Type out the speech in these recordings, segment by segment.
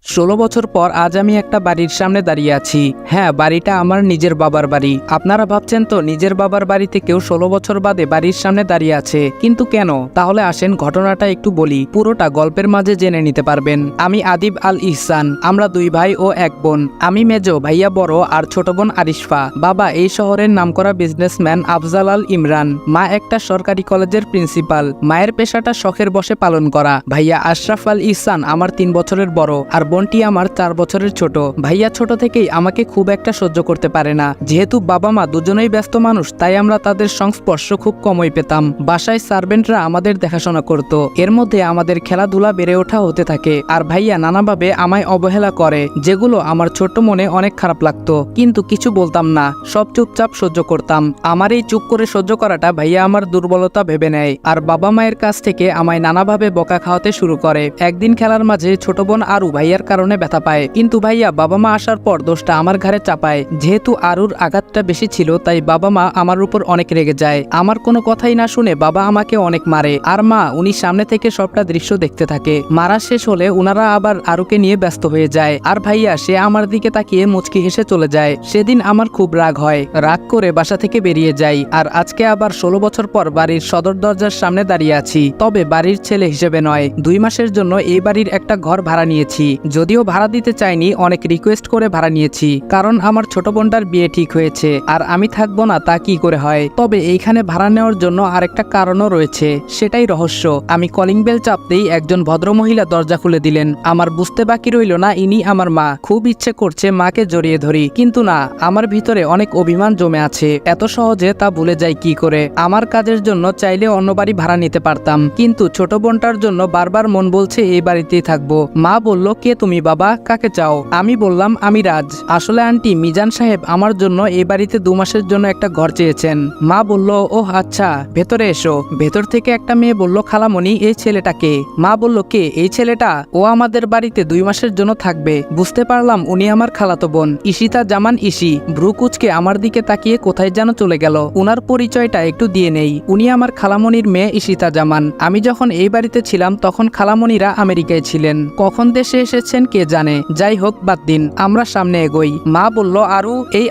16 বছর পর আজ আমি একটা বাড়ির সামনে দাঁড়িয়ে আছি। হ্যাঁ, বাড়িটা আমার নিজের বাবার বাড়ি। আপনারা ভাবছেন তো নিজের বাবার বাড়িতে কেউ 16 বছর বাদে বাড়ির সামনে দাঁড়িয়ে আছে, কিন্তু কেন? তাহলে আসেন ঘটনাটা একটু বলি, পুরোটা গল্পের মাঝে জেনে নিতে পারবেন। আমি আদিব আল ইহসান, আমরা দুই ভাই ও এক বোন। আমি মেজো, ভাইয়া বড় আর ছোট বোন আরিশফা। বাবা এই শহরের নামকরা বিজনেসম্যান আফজাল আল ইমরান। মা একটা সরকারি কলেজের প্রিন্সিপাল। মায়ের পেশাটা শখের বশে পালন করা। ভাইয়া আশরাফ আল ইহসান আমার 3 বছরের বড়, আর বোনটি আমার 4 বছরের ছোট। ভাইয়া ছোট থেকেই আমাকে খুব একটা সহ্য করতে পারে না। যেহেতু বাবা মা দুজনেই ব্যস্ত মানুষ, তাই আমরা তাদের সংস্পর্শ খুব কমই পেতাম। বাসায় সার্ভেন্টরা আমাদের দেখাশোনা করত। এর মধ্যে আমাদের খেলাধুলা বেড়ে ওঠা হতে থাকে, আর ভাইয়া নানাভাবে আমায় অবহেলা করে, যেগুলো আমার ছোট্ট মনে অনেক খারাপ লাগতো। কিন্তু কিছু বলতাম না, সব চুপচাপ সহ্য করতাম। আমার এই চুপ করে সহ্য করাটা ভাইয়া আমার দুর্বলতা ভেবে নেয়, আর বাবা মায়ের কাছ থেকে আমায় নানাভাবে বকা খাওয়াতে শুরু করে। একদিন খেলার মাঝে ছোট বোন আরু ভাইয়ার কারণে ব্যথা পায়, কিন্তু ভাইয়া বাবা মা আসার পর দোষটা আমার ঘাড়ে চাপায়। যেহেতু আরুর আঘাতটা বেশি ছিল, তাই বাবা মা আমার উপর অনেক রেগে যায়। আমার কোনো কথাই না শুনে বাবা আমাকে অনেক মারে, আর মা উনি সামনে থেকে সবটা দৃশ্য দেখতে থাকে। মারা শেষ হলে উনারা আবার আরুকে নিয়ে ব্যস্ত হয়ে যায়, আর ভাইয়া সে আমার দিকে তাকিয়ে মুচকি হেসে চলে যায়। সেদিন আমার খুব রাগ হয়, রাগ করে বাসা থেকে বেরিয়ে যাই। আর আজকে আবার 16 বছর পর বাড়ির সদর দরজার সামনে দাঁড়িয়ে আছি, তবে বাড়ির ছেলে হিসেবে নয়। 2 মাসের জন্য এই বাড়ির একটা ঘর ভাড়া নিয়েছি। যদিও ভাড়া দিতে চাইনি, অনেক রিকোয়েস্ট করে ভাড়া নিয়েছি, কারণ আমার ছোট বোনটার বিয়ে ঠিক হয়েছে, আর আমি থাকবো না তা কি করে হয়। তবে এইখানে ভাড়া নেওয়ার জন্য আরেকটা কারণও রয়েছে, সেটাই রহস্য। আমি কলিং বেল চাপতেই একজন ভদ্রমহিলা দরজা খুলে দিলেন। আমার বুঝতে বাকি রইল না ইনি আমার মা। খুব ইচ্ছে করছে মাকে জড়িয়ে ধরি, কিন্তু না, আমার ভিতরে অনেক অভিমান জমে আছে। এত সহজে তা ভুলে যাই কি করে? আমার কাজের জন্য চাইলে অন্য বাড়ি ভাড়া নিতে পারতাম, কিন্তু ছোট বোনটার জন্য বারবার মন বলছে এই বাড়িতেই থাকবো। মা বলল, কে তুমি বাবা, কাকে চাও? আমি বললাম, আমি রাজ। আসলে আন্টি, মিজান সাহেব আমার জন্য এই বাড়িতে 2 মাসের জন্য একটা ঘর চেয়েছেন। মা বলল, ও আচ্ছা, ভেতরে এসো। ভেতর থেকে একটা মেয়ে বলল, খালামণি এই ছেলেটাকে। মা বলল, কে এই ছেলেটা? ও আমাদের বাড়িতে 2 মাসের জন্য থাকবে। বুঝতে পারলাম উনি আমার খালাতো বোন, ঈশিতা জামান ঈশি। ভ্রু কুচকে আমার দিকে তাকিয়ে কোথায় যেন চলে গেল। উনার পরিচয়টা একটু দিয়ে নেই। উনি আমার খালামণির মেয়ে ঈশিতা জামান। আমি যখন এই বাড়িতে ছিলাম তখন খালামণিরা আমেরিকায় ছিলেন, কখন দেশে এসেছেন কে জানে। যাই হোক, বাদ দিন, আমরা সামনে এগোই। মা বলল, আরু, এই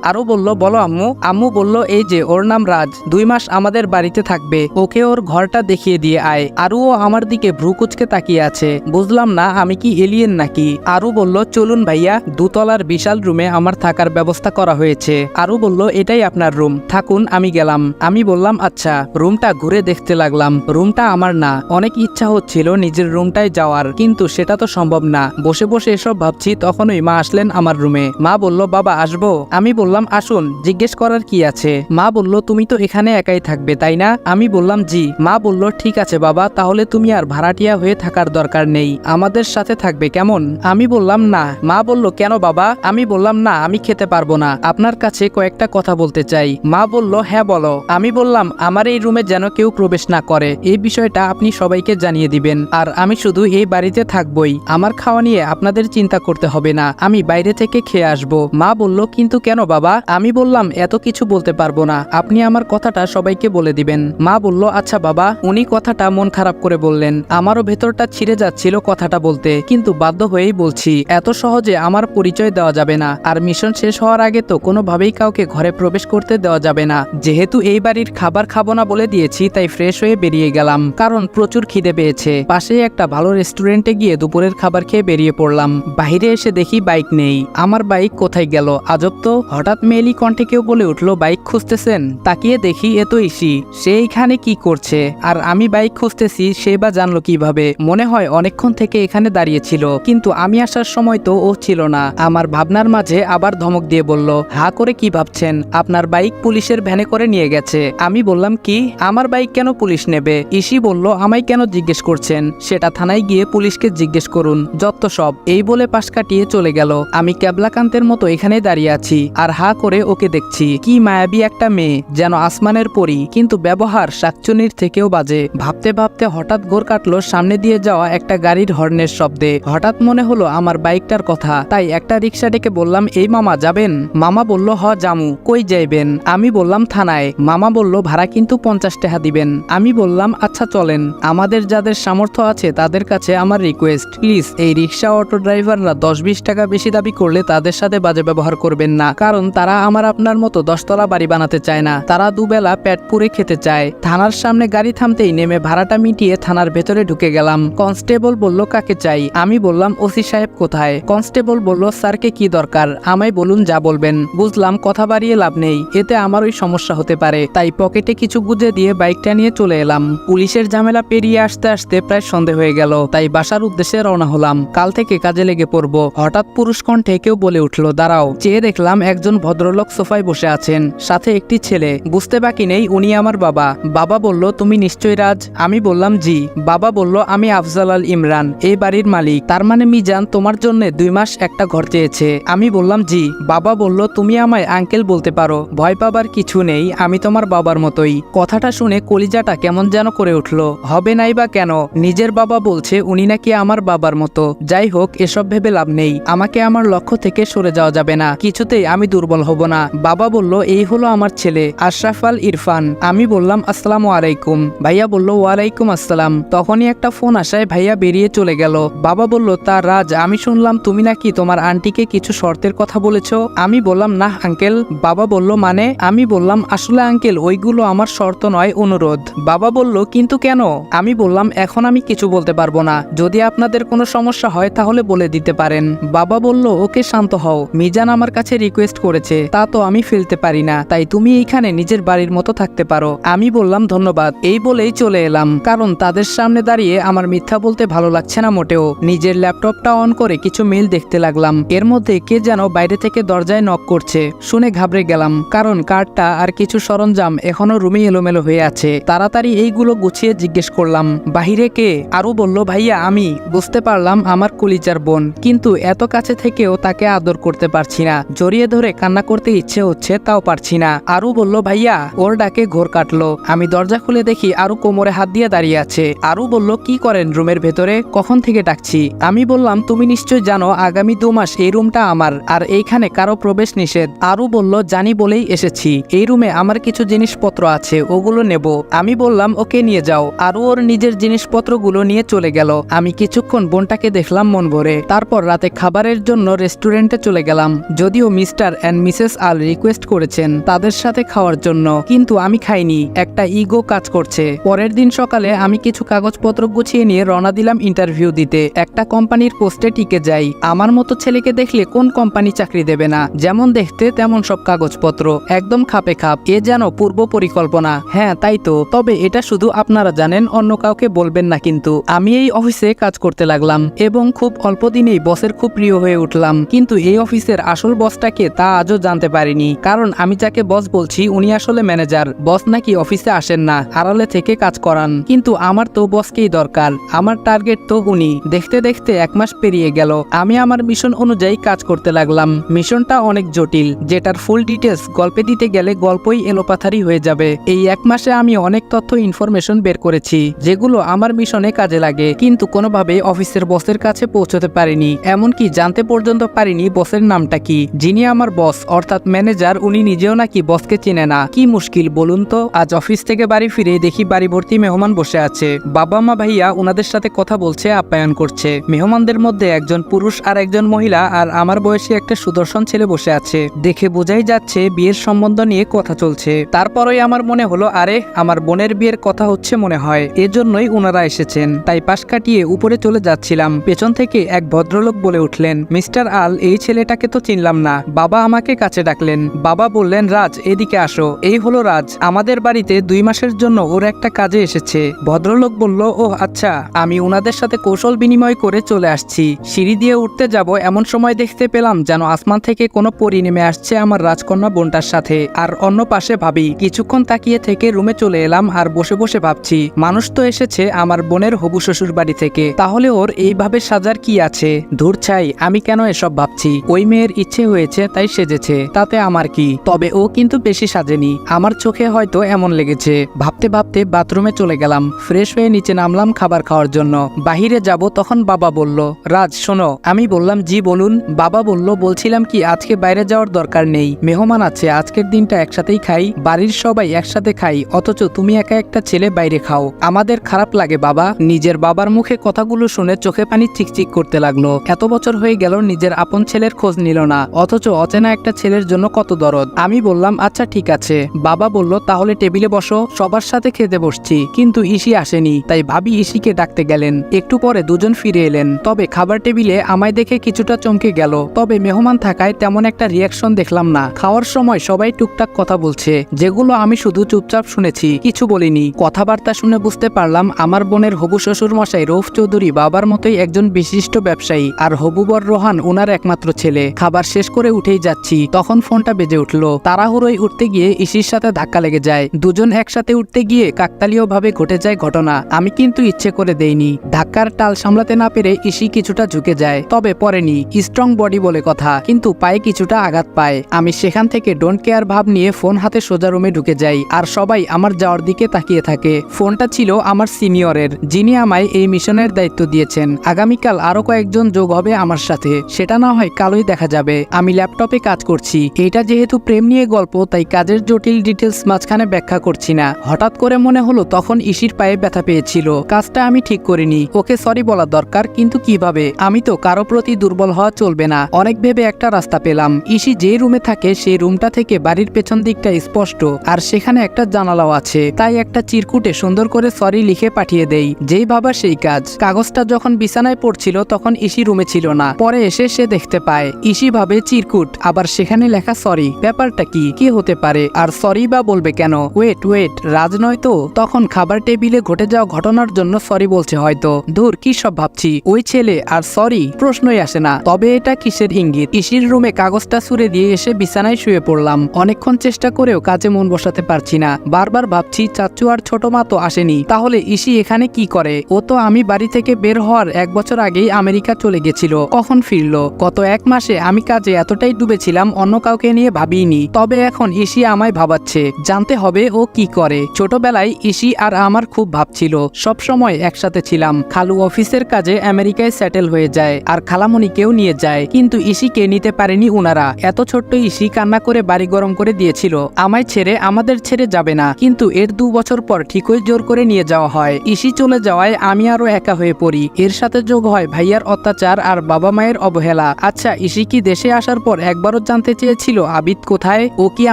আরু বলল, বলো আম্মু। আম্মু বলল, এই যে ওর নাম রাজ, 2 মাস আমাদের বাড়িতে থাকবে, ওকে ওর ঘরটা দেখিয়ে দিয়ে আয়। আরুও আমার দিকে ভ্রু কুচকে তাকিয়ে আছে। বুঝলাম না আমি কি এলিয়েন নাকি। আরু বলল, চলুন ভাইয়া, 2 তলার বিশাল রুমে আমার থাকার ব্যবস্থা করা হয়েছে। আরু বলল, এটাই আপনার রুম, থাকুন, আমি গেলাম। আমি বললাম আচ্ছা। রুমটা ঘুরে দেখতে লাগলাম। রুমটা আমার না। অনেক ইচ্ছা হচ্ছিল নিজের রুমটায় যাওয়ার, কিন্তু সেটা তো সম্ভব না। বসে বসে এসব ভাবছি, তখনই মা আসলেন আমার রুমে। মা বলল, বাবা আসবো? আমি বললাম, আসুন, জিজ্ঞেস করার কি আছে? মা বলল, তুমি তো এখানে একাই থাকবে তাই না? আমি বললাম, জি। মা বলল, ঠিক আছে বাবা, তাহলে তুমি আর ভাড়াটিয়া হয়ে থাকার দরকার নেই, আমাদের সাথে থাকবে, কেমন? আমি বললাম, না। মা বলল, কেন বাবা? আমি বললাম, না, আমি খেতে পারবো না, আপনার কাছে কয়েকটা কথা বলতে চাই। মা বলল, হ্যাঁ বলো। আমি বললাম, আমার এই রুমে যেন কেউ প্রবেশ না করে, এই বিষয়টা আপনি সবাইকে জানিয়ে দিবেন, আর আমি শুধু এই বাড়িতে থাকবই। আমার খাওয়া নিয়ে আপনাদের চিন্তা করতে হবে না, আমি বাইরে থেকে খেয়ে আসবো। মা বলল, কিন্তু কেন বাবা? আমি বললাম, এত কিছু বলতে পারবো না, আপনি আমার কথাটা সবাইকে বলে দিবেন। মা বলল, আচ্ছা বাবা। উনি কথাটা মন খারাপ করে বললেন। আমারও ভেতরটা ছিঁড়ে যাচ্ছিল কথাটা বলতে, কিন্তু বাধ্য হয়েই বলছি। এত সহজে আমার পরিচয় দেওয়া যাবে না, আর মিশন শেষ হওয়ার আগে তো কোনোভাবেই কাউকে ঘরে প্রবেশ করতে দেওয়া যাবে না। যেহেতু এই বাড়ির খাবার খাবো না বলে দিয়েছি, তাই ফ্রেশ হয়ে বেরিয়ে গেলাম, কারণ প্রচুর খিদে পেয়েছে। পাশেই একটা ভালো রেস্টুরেন্টে গিয়ে দুপুরের খাবার খেয়ে বেরিয়ে পড়লাম। বাইরে এসে দেখি বাইক নেই। আমার বাইক কোথায় গেল? আজব তো। হঠাৎ মেয়েলি কণ্ঠে কেউ বলে উঠলো, বাইক খুঁজতেছেন? তাকিয়ে দেখি এ তো ঈশি। সে এইখানে কি করছে? আর আমি বাইক খুঁজতেছি, সে বা জানলো কিভাবে? মনে হয় অনেকক্ষণ থেকে এখানে দাঁড়িয়েছিল, কিন্তু আমি আসার সময় তো ও ছিল না। আমার ভাবনার মাঝে আবার ধমক দিয়ে বলল, হা করে কি ভাবছেন? আপনার বাইক পুলিশের ভ্যানে করে নিয়ে গেছে। আমি বললাম, কি? আমার বাইক কেন পুলিশ নেবে? ঈশি বলল, আমায় কেন জিজ্ঞেস করছেন? সেটা থানায় গিয়ে পুলিশকে জিজ্ঞেস করুন, যত সব। এই বলে পাশ কাটিয়ে চলে গেল। আমি ক্যাবলাকান্তের মতো এখানে দাঁড়িয়ে আছি, আর হা করে ওকে দেখছি। কি মায়াবী একটা মেয়ে, যেন আসমানের পরী, কিন্তু ব্যবহার শাকচুনির থেকেও বাজে। ভাবতে ভাবতে হঠাৎ ঘোর কাটলো সামনে দিয়ে যাওয়া একটা গাড়ির হর্নের শব্দে। হঠাৎ মনে হলো আমার বাইকটার কথা, তাই একটা রিক্সা ডেকে বললাম, এই মামা যাবেন? মামা বলল, হ জামু। কই যাইবেন? আমি বললাম, থানায়। মামা বলল, ভাড়া কিন্তু 50 টাকা দিবেন। আমি বললাম, আচ্ছা চলেন। আমাদের যাদের সামর্থ্য আছে তাদের কাছে আমার রিকোয়েস্ট, প্লিজ এই রিক্সা অটো ড্রাইভাররা 10-20 টাকা বেশি দাবি করলে তাদের সাথে বাজে ব্যবহার করবেন না, কারণ তারা আমার আপনার মতো 10 তলা বাড়ি বানাতে চায় না, তারা দুবেলা পেট পুরে খেতে চায়। থানার সামনে গাড়ি থামতেই নেমে ভাড়াটা মিটিয়ে থানার ভেতরে ঢুকে গেলাম। কনস্টেবল বলল কাকে চাই, আমি বললাম ওসি সাহেব কোথায়। কনস্টেবল বলল স্যারকে কি দরকার, আমায় বলুন যা বলবেন। বুঝলাম কথা বাড়িয়ে লাভ নেই, এতে আমারই সমস্যা হতে পারে, তাই পকেটে কিছু গুজে দিয়ে বাইকটা নিয়ে চলে এলাম। পুলিশের ঝামেলা পেরিয়ে আসতে আসতে প্রায় সন্ধে হয়ে গেল, তাই বাসার উদ্দেশ্যে রওনা হলাম। কাল থেকে কাজে লেগে পড়ব। হঠাৎ পুরুষ কণ্ঠে কেউ বলে উঠল দাঁড়াও। চেয়ে দেখলাম একজন ভদ্রলোক সোফায় বসে আছেন, সাথে একটি ছেলে। বুঝতে বাকি নেই উনি আমার বাবা। বাবা বলল তুমি নিশ্চয়ই রাজ। আমি বললাম জি। বাবা বলল আমি আফজাল আল ইমরান, এই বাড়ির মালিক। তার মানে মিজান তোমার জন্য 2 মাস একটা ঘর চেয়েছে। আমি বললাম জি। বাবা বলল তুমি আমায় আঙ্কেল বলতে পারো, ভয় পাবার কিছু নেই, আমি তোমার বাবার মতোই। কথাটা শুনে কলিজাটা কেমন যেন করে উঠল। হবে নাই বা কেন, নিজের বাবা বলছে উনি নাকি আমার বাবার মতো। যাই হোক, এসব ভেবে লাভ নেই, আমাকে আমার লক্ষ্য থেকে সরে যাওয়া যাবে না, কিছুতেই আমি দুর্বল হব না। বাবা বলল এই হলো আমার ছেলে আশরাফ আল ইরফান। আমি বললাম আসসালামু আলাইকুম। ভাইয়া বলল ওয়ালাইকুম আসসালাম। তখনই একটা ফোন আসায় ভাইয়া বেরিয়ে চলে গেল। বাবা বলল তা রাজ, আমি শুনলাম তুমি নাকি তোমার আন্টিকে কিছু শর্তের কথা বলেছ। আমি বললাম না আঙ্কেল। বাবা বলল মানে? আমি বললাম আসলে আঙ্কেল ওইগুলো আমার শর্ত নয়, অনুরোধ। বাবা বলল কিন্তু কেন? আমি বললাম এখন আমি কিছু বলতে পারবো না, যদি আপনাদের কোনো সমস্যা হয় তাহলে বলে দিতে পারেন। বাবা বলল ওকে শান্ত হও, মিজান আমার কাছে রিকোয়েস্ট করেছে, তা তো আমি ফেলতে পারি না, তাই তুমি এইখানে নিজের বাড়ির মতো থাকতে পারো। আমি বললাম ধন্যবাদ, এই বলেই চলে এলাম, কারণ তাদের সামনে দাঁড়িয়ে আমার মিথ্যা বলতে ভালো লাগছে না মোটেও। নিজের ল্যাপটপটা অন করে কিছু মেইল দেখতে লাগলাম। এর মধ্যে কে যেন বাইরে থেকে দরজায় নক করছে, শুনে ঘাবড়ে গেলাম, কারণ কার্ডটা আর কিছু সরঞ্জাম এখনো রুমে এলোমেলো হয়ে আছে। তাড়াতাড়ি এইগুলো গুছিয়ে জিজ্ঞেস করলাম বাহিরে কে? আরু বলল ভাইয়া আমি। বুঝতে পারলাম আমার কলিজার বোন, কিন্তু এত কাছে থেকেও তাকে আদর করতে পারছি না, জড়িয়ে ধরে কান্না করতে ইচ্ছে হচ্ছে, তাও পারছি না। আরু বলল ভাইয়া। ওর ডাকে ঘোর কাটলো। আমি দরজা খুলে দেখি আরু কোমরে হাত দিয়ে দাঁড়িয়ে আছে। আরু বলল কি করেন রুমের ভেতরে, কখন থেকে ডাকছি? আমি বললাম তুমি নিশ্চয় জানো আগামী 2 মাস এই রুমটা আমার, আর এইখানে কারো প্রবেশ নিষেধ। আরু বলল জানি বলেই এসেছি, এই রুমে আমার কিছু জিনিসপত্র আছে, ওগুলো নেব। আমি বললাম ওকে নিয়ে যাও। আরু ওর নিজের জিনিসপত্রগুলো নিয়ে চলে গেল। আমি কিছুক্ষণ বোনটাকে দেখলাম মন ভরে। তারপর রাতে খাবারের জন্য রেস্টুরেন্টে চলে গেলাম, যদিও mister and Mrs Al request করেছেন তাদের সাথে খাওয়ার জন্য, কিন্তু আমি খাইনি, একটা ইগো কাজ করছে। পরের দিন সকালে আমি কিছু কাগজপত্র গুছিয়ে নিয়ে রওনা দিলাম ইন্টারভিউ দিতে। একটা কোম্পানির পোস্টে টিকে যাই। আমার মতো ছেলেকে দেখলে কোন কোম্পানি চাকরি দেবে না? যেমন দেখতে তেমন সব কাগজপত্র, একদম খাপে খাপ, এ যেন পূর্ব পরিকল্পনা। হ্যাঁ তাই তো, তবে এটা শুধু আপনারা জানেন, অন্য কাউকে বলবেন না। কিন্তু আমি এই অফিসে কাজ করতে লাগলাম এবং খুব অল্প দিনেই বসের খুব প্রিয় হয়ে উঠলাম। কিন্তু এই অফিসের আসল বসটাকে তা আজও জানতে পারিনি, কারণ আমি যাকে বস বলছি উনি আসলে ম্যানেজার। বস নাকি অফিসে আসেন না, আড়ালে থেকে কাজ করান। কিন্তু আমার তো বসকেই দরকার, আমার টার্গেট তো উনি। দেখতে দেখতে 1 মাস পেরিয়ে গেল। আমি আমার মিশন অনুযায়ী কাজ করতে লাগলাম। মিশনটা অনেক জটিল, যেটার ফুল ডিটেলস গল্পে দিতে গেলে গল্পই এলোপাথারি হয়ে যাবে। এই 1 মাসে আমি অনেক তথ্য ইনফরমেশন বের করেছি, যেগুলো আমার মিশনে কাজে লাগে, কিন্তু কোনোভাবে অফিসের বসের কাছে পৌঁছতে পারিনি। এমনকি জানতে পর্যন্ত পারিনি বসের নামটা কি। যিনি আমার বস অর্থাৎ ম্যানেজার, উনি নিজেও নাকি বসকে চিনে না। কি মুশকিল বলুন তো। আজ অফিস থেকে বাড়ি ফিরে দেখি বাড়ি ভর্তি মেহমান বসে আছে। বাবা মা ভাইয়া ওনাদের সাথে কথা বলছে, আপ্যায়ন করছে। মেহমানদের মধ্যে একজন পুরুষ আর একজন মহিলা, আর আমার বয়সী একটা সুদর্শন ছেলে বসে আছে। দেখে বোঝাই যাচ্ছে বিয়ের সম্বন্ধ নিয়ে কথা চলছে। তারপরই আমার মনে হলো আরে আমার বোনের বিয়ের কথা হচ্ছে মনে হয়, এজন্যই ওনারা এসেছেন। তাই পাশ কাটিয়ে উপরে চলে যাচ্ছিলাম, পেছন থেকে এক ভদ্রলোক বলে উঠলেন মিস্টার আল, এই ছেলেটাকে তো চিনলাম না। বাবা আমাকে কাছে ডাকলেন। বাবা বললেন রাজ এদিকে আসো। এই হলো রাজ, আমাদের বাড়িতে 2 মাসের জন্য ওর একটা কাজে এসেছে। ভদ্রলোক বলল ও আচ্ছা, আমি ওনাদের সাথে কৌশল বিনিময় করে চলে আসছি। সিঁড়ি দিয়ে উঠতে যাব এমন সময় দেখতে পেলাম যেন আসমান থেকে কোনো পরী নেমে আসছে আমার রাজকন্যা বোনটার সাথে, আর অন্য পাশে ভাবি। কিছুক্ষণ তাকিয়ে থেকে রুমে চলে এলাম, আর বসে বসে ভাবছি মানুষ তো এসেছে আমার বোনের হবু শ্বশুর বাড়ি থেকে, তাহলে ওর এইভাবে সাজার কি আছে? ধুর ছাই, আমি কেন এসব ভাবছি? ওই মেয়ের ইচ্ছে হয়েছে তাই সেজেছে, তাতে আমার কি? তবে ও কিন্তু বেশি সাজেনি, আমার চোখে হয়তো এমন লেগেছে। ভাবতে ভাবতে বাথরুমে চলে গেলাম, ফ্রেশ হয়ে নিচে নামলাম খাবার খাওয়ার জন্য। বাহিরে যাব তখন বাবা বলল রাজ শোনো। আমি বললাম জি বলুন। বাবা বলল বলছিলাম কি আজকে বাইরে যাওয়ার দরকার নেই, মেহমান আছে, আজকের দিনটা একসাথেই খাই, বাড়ির সবাই একসাথে খাই, অথচ তুমি একা একটা ছেলে বাইরে খাও, আমাদের খারাপ লাগে বাবা। নিজের বাবার মুখে কথাগুলো শুনে চোখে পানি চিকচিক করতে লাগলো। এত বছর হয়ে গেল নিজের আপন ছেলের খোঁজ নিল না, অথচ অচেনা একটা ছেলের জন্য কত দরদ। আমি বললাম আচ্ছা ঠিক আছে। বাবা বলল তাহলে টেবিলে বসো, সবার সাথে খেতে বসছি। কিন্তু ইসি আসেনি, তাই ভাবি ইসিকে ডাকতে গেলেন। একটু পরে দুজন ফিরে এলেন, তবে খাবার টেবিলে আমায় দেখে কিছুটা চমকে গেল। তবে মেহমান থাকায় তেমন একটা রিয়াকশন দেখলাম না। খাওয়ার সময় সবাই টুকটাক কথা বলছে, যেগুলো আমি শুধু চুপচাপ শুনেছি, কিছু বলিনি। কথাবার্তা শুনে বুঝতে পারলাম আমার বোনের হবু শ্বশুর মশাই রৌফ চৌধুরী বাবার মতোই একজন বিশিষ্ট ব্যবসায়ী, আর হবুবর রোহান ওনার একমাত্র ছেলে। খাবার শেষ করে উঠেই যাচ্ছি, তখন ফোনটা বেজে উঠলো। তাড়াহুড়োয় উঠতে গিয়ে ইসির সাথে ধাক্কা লেগে যায়। দুজন একসাথে উঠতে গিয়ে কাকতালীয়ভাবে ঘটে যায় ঘটনা। আমি কিন্তু ইচ্ছে করে দেইনি। ধাক্কার টাল সামলাতে না পেরে ইসি কিছুটা ঝুঁকে যায়, তবে পরেনি। স্ট্রং বডি বলে কথা, কিন্তু পায়ে কিছুটা আঘাত পায়। আমি সেখান থেকে ডোন্ট কেয়ার ভাব নিয়ে ফোন হাতে সোজা রুমে ঢুকে যাই, আর সবাই আমার যাওয়ার দিকে তাকিয়ে থাকে। ফোনটা ছিল আমার সিনিয়রের, যিনি আমায় এই মিশনের দায়িত্ব দিয়েছেন। আগামীকাল আরো কয়েকজন যোগ হবে আমার সাথে, সেটা না হয় কালই দেখা যাবে। আমি ল্যাপটপে কাজ করছি। এটা যেহেতু প্রেম নিয়ে গল্প, তাই কাজের জটিল ডিটেলস মাঝখানে ব্যাখ্যা করছি না। হঠাৎ করে মনে হলো তখন ইসির পায়ে ব্যথা পেয়েছিল। কাজটা আমি ঠিক করিনি, ওকে সরি বলা দরকার, কিন্তু কিভাবে? আমি তো কারো প্রতি দুর্বল হওয়া চলবে না। অনেক ভেবে একটা রাস্তা পেলাম। ইসি যে রুমে থাকে সেই রুমটা থেকে বাড়ির পেছন দিকটা স্পষ্ট, আর সেখানে একটা জানালাও আছে। তাই একটা চিরকুটে সুন্দর করে সরি লিখে পাঠিয়ে দেই। যেই ভাবা সেই কাজ। কাগজটা যখন বিছানায় পড়ছিল তখন ইসি রুমে ছিল না। পরে এসে সে দেখতে পায় ইসি ভাবে চিরকুট, আবার সেখানে লেখা সরি। ব্যাপারটা কি হতে পারে? আর সরি বা বলবে কেন? ওয়েট, রাজ নয় তো? তখন খাবার টেবিলে ঘটে যাওয়া ঘটনার জন্য সরি বলছে হয়তো। ধুর, কি সব ভাবছি। ওই ছেলে আর সরি, প্রশ্নই আসে না। তবে এটা কিসের ইঙ্গিত? ইসির রুমে কাগজটা ছুঁড়ে দিয়ে এসে বিছানায় শুয়ে পড়লাম। অনেকক্ষণ চেষ্টা করেও কাজে মন বসাতে পারছি না। বারবার ভাবছি চাচ্চু আর ছোট মা তো আসেনি, তাহলে ইসি এখানে কি করে? ও তো আমি বাড়ি থেকে বের হওয়ার 1 বছর আগেই আমেরিকা চলে গেছিল। কখন ফিরলো? গত 1 মাসে আমি কাজে এতটাই ডুবেছিলাম, অন্য কাউকে নিয়ে ভাবিনি। তবে এখন ইসি আমায় ভাবাচ্ছে, জানতে হবে ও কি করে। ছোটবেলায় ইসি আর আমার খুব ভাবছিল, সব সময় একসাথে ছিলাম। খালু অফিসের কাজে আমেরিকায় সেটেল হয়ে যায়, আর খালামণিকেও নিয়ে যায়, কিন্তু ইসিকে নিতে পারেনি উনারা। এত ছোট্ট ইসি কান্না করে বাড়ি গরম করে দিয়েছিল। আমায় ছেড়ে, আমাদের ছেড়ে যাবে না, কিন্তু এর 2 বছর পর ঠিকই জোর করে নিয়ে যাওয়া হয়। ইসি চলে যাওয়ায় আমি আরো একা হয়ে পড়ি। এর সাথে যোগ হয় ভাইয়ার অত্যাচার আর বাবা মায়ের অবহেলা। আচ্ছা, ইসি কি দেশে আসার পর একবারও জানতে চেয়েছিল আবিদ কোথায়? ও কি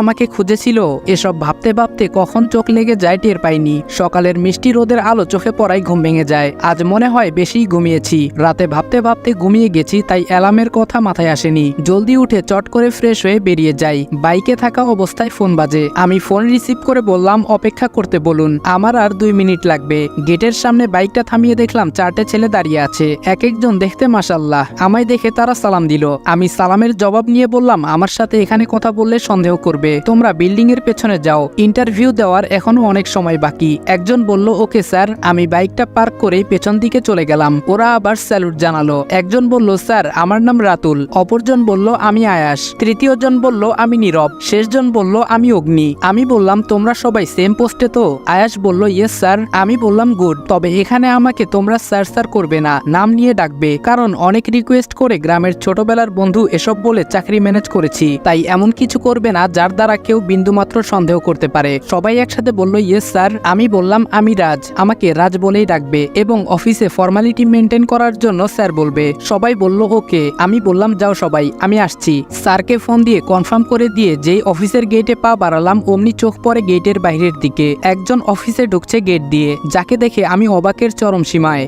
আমাকে খুঁজেছিল? এসব ভাবতে ভাবতে কখন চোখ লেগে যায় টের পাইনি। সকালের মিষ্টি রোদের আলো চোখে পড়াই ঘুম ভেঙে যায়। আজ মনে হয় বেশিই ঘুমিয়েছি। রাতে ভাবতে ভাবতে ঘুমিয়ে গেছি, তাই অ্যালার্মের কথা মাথায় আসেনি। জলদি উঠে চট করে ফ্রেশ হয়ে বেরিয়ে যাই। বাইকে থাকা অবস্থায় ফোন বাজে। আমি ফোন রিসিভ করে বললাম অপেক্ষা করতে বলুন, আমার আর 2 মিনিট লাগবে। গেটের সামনে বাইকটা থামিয়ে দেখলাম 4টে ছেলে দাঁড়িয়ে আছে। এক একজন দেখতে মাশাআল্লাহ। আমায় দেখে তারা সালাম দিল। আমি সালামের জবাব নিয়ে বললাম আমার সাথে এখানে কথা বললে সন্দেহ করবে, তোমরা বিল্ডিং এর পেছনে যাও, ইন্টারভিউ দেওয়ার এখনো অনেক সময় বাকি। একজন বলল ওকে স্যার। আমি বাইকটা পার্ক করে পেছন দিকে চলে গেলাম। ওরা আবার স্যালুট জানালো। একজন বলল স্যার আমার নাম রাতুল, অপরজন বলল আমি আয়াস, তৃতীয় জন বলল আমি নীরব, শেষজন বলল আমি অগ্নি। আমি বললাম তোমরা সবাই সেম পোস্টে তো? আয়াস বলল ইয়েস স্যার। আমি বললাম গুড, তবে এখানে আমাকে তোমরা স্যার স্যার করবে না, নাম নিয়ে ডাকবে, কারণ অনেক রিকোয়েস্ট করে গ্রামের ছোটবেলার বন্ধু এসব বলে চাকরি ম্যানেজ করেছি। তাই এমন কিছু করবে না যার দ্বারা কেউ বিন্দুমাত্র সন্দেহ করতে পারে। সবাই একসাথে বলল ইয়েস স্যার। আমি বললাম আমি রাজ, আমাকে রাজ বলেই ডাকবে, এবং অফিসে ফর্মালিটি মেনটেন করার জন্য স্যার বলবে। সবাই বলল ওকে। আমি বললাম যাও সবাই, আমি আসছি। স্যারকে ফোন দিয়ে কনফার্ম করে দিয়ে যেই অফিসের গেটে পা বাড়ালাম, অমনি চোখ পড়ে গেটের বাইরের দিকে। একজন অফিসে ঢুকছে গেট দিয়ে, যাকে দেখে আমি অবাকের চরম সীমায়।